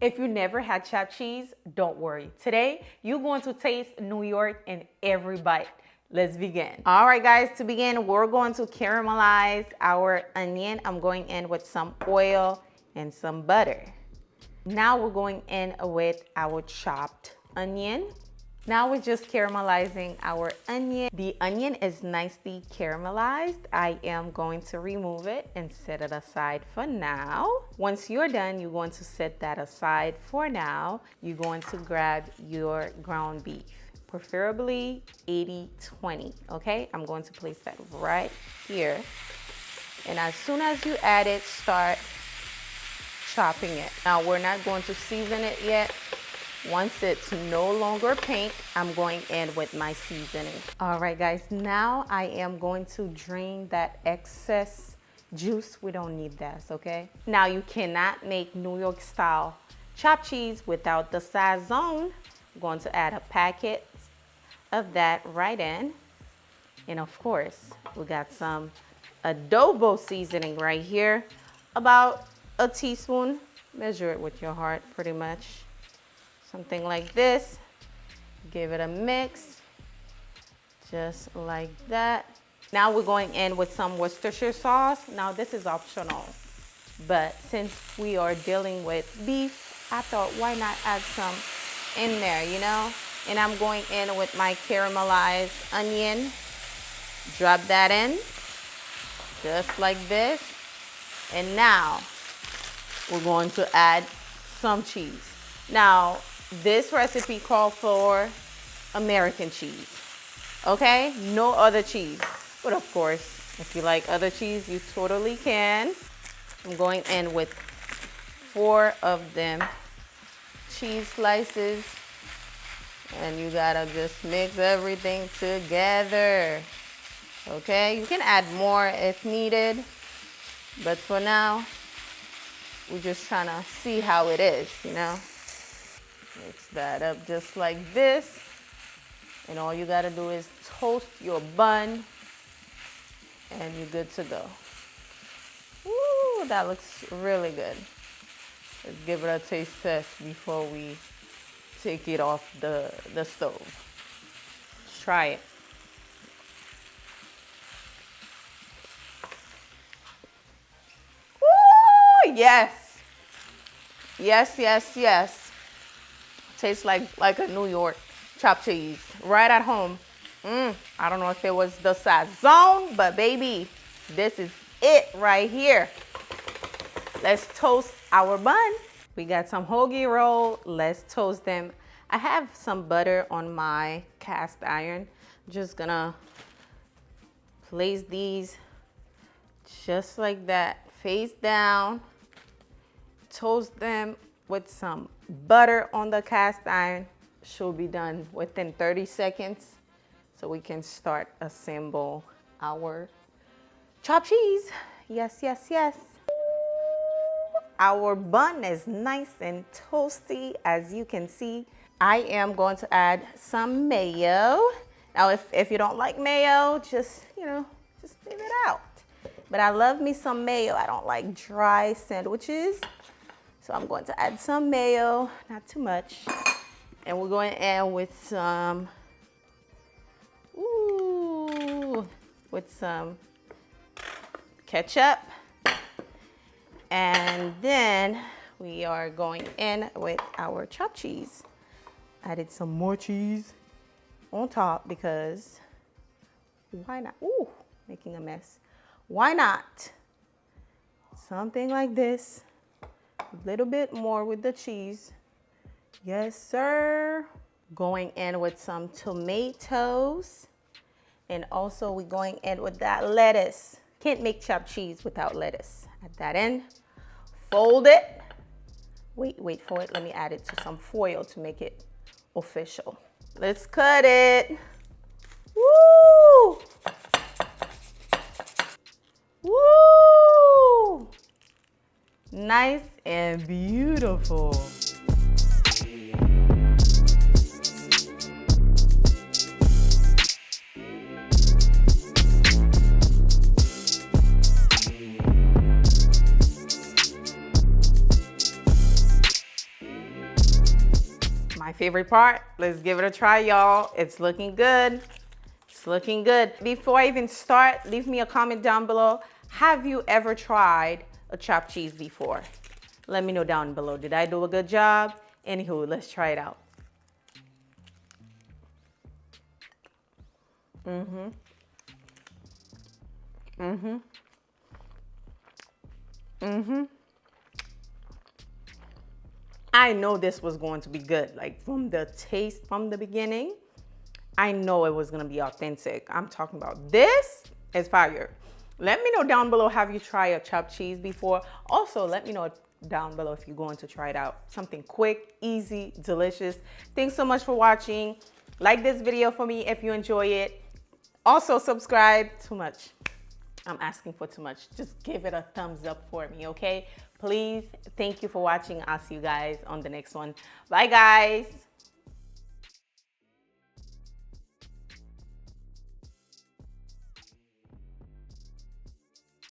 If you never had chopped cheese, don't worry. Today, you're going to taste New York in every bite. Let's begin. All right, guys, to begin, we're going to caramelize our onion. I'm going in with some oil and some butter. Now we're going in with our chopped onion. Now we're just caramelizing our onion. The onion is nicely caramelized. I am going to remove it and set it aside for now. Once you're done, you're going to set that aside for now. You're going to grab your ground beef, preferably 80-20, okay? I'm going to place that right here. And as soon as you add it, start chopping it. Now we're not going to season it yet. Once it's no longer pink, I'm going in with my seasoning. All right, guys, now I am going to drain that excess juice. We don't need that, okay? Now you cannot make New York style chopped cheese without the Sazón. I'm going to add a packet of that right in. And of course, we got some adobo seasoning right here, about a teaspoon. Measure it with your heart, pretty much. Something like this. Give it a mix, just like that. Now we're going in with some Worcestershire sauce. Now this is optional, but since we are dealing with beef, I thought why not add some in there, you know? And I'm going in with my caramelized onion. Drop that in, just like this. And now we're going to add some cheese. Now, this recipe calls for American cheese, okay? No other cheese. But of course, if you like other cheese, you totally can. I'm going in with 4 of them cheese slices. And you gotta just mix everything together, okay? You can add more if needed, but for now, we're just trying to see how it is, you know? Mix that up just like this. And all you gotta do is toast your bun and you're good to go. Ooh, that looks really good. Let's give it a taste test before we take it off the stove. Let's try it. Ooh, yes. Yes, yes, yes. Tastes like a New York chopped cheese right at home. I don't know if it was the Sazón, but baby, this is it right here. Let's toast our bun. We got some hoagie roll. Let's toast them. I have some butter on my cast iron. Just gonna place these just like that, face down. Toast them with some butter on the cast iron. Should be done within 30 seconds so we can start assemble our chopped cheese. Yes, yes, yes. Our bun is nice and toasty, as you can see. I am going to add some mayo. Now, if you don't like mayo, just, you know, just leave it out. But I love me some mayo. I don't like dry sandwiches. So I'm going to add some mayo, not too much. And we're going to add with some, with some ketchup. And then we are going in with our chopped cheese. Added some more cheese on top because why not? Ooh, making a mess. Why not? Something like this. A little bit more with the cheese. Yes, sir. Going in with some tomatoes. And also we're going in with that lettuce. Can't make chopped cheese without lettuce. Add that in. Fold it. Wait for it. Let me add it to some foil to make it official. Let's cut it. Woo! Woo! Nice and beautiful. My favorite part. Let's give it a try, y'all. It's looking good. It's looking good. Before I even start, leave me a comment down below. Have you ever tried a chopped cheese before? Let me know down below. Did I do a good job? Anywho, let's try it out. I know this was going to be good. Like from the taste from the beginning, I know it was gonna be authentic. I'm talking about this is fire. Let me know down below, have you tried a chopped cheese before? Also, let me know down below if you're going to try it out. Something quick, easy, delicious. Thanks so much for watching. Like this video for me if you enjoy it. Also subscribe. Too much. I'm asking for too much. Just give it a thumbs up for me, okay? Please. Thank you for watching. I'll see you guys on the next one. Bye, guys.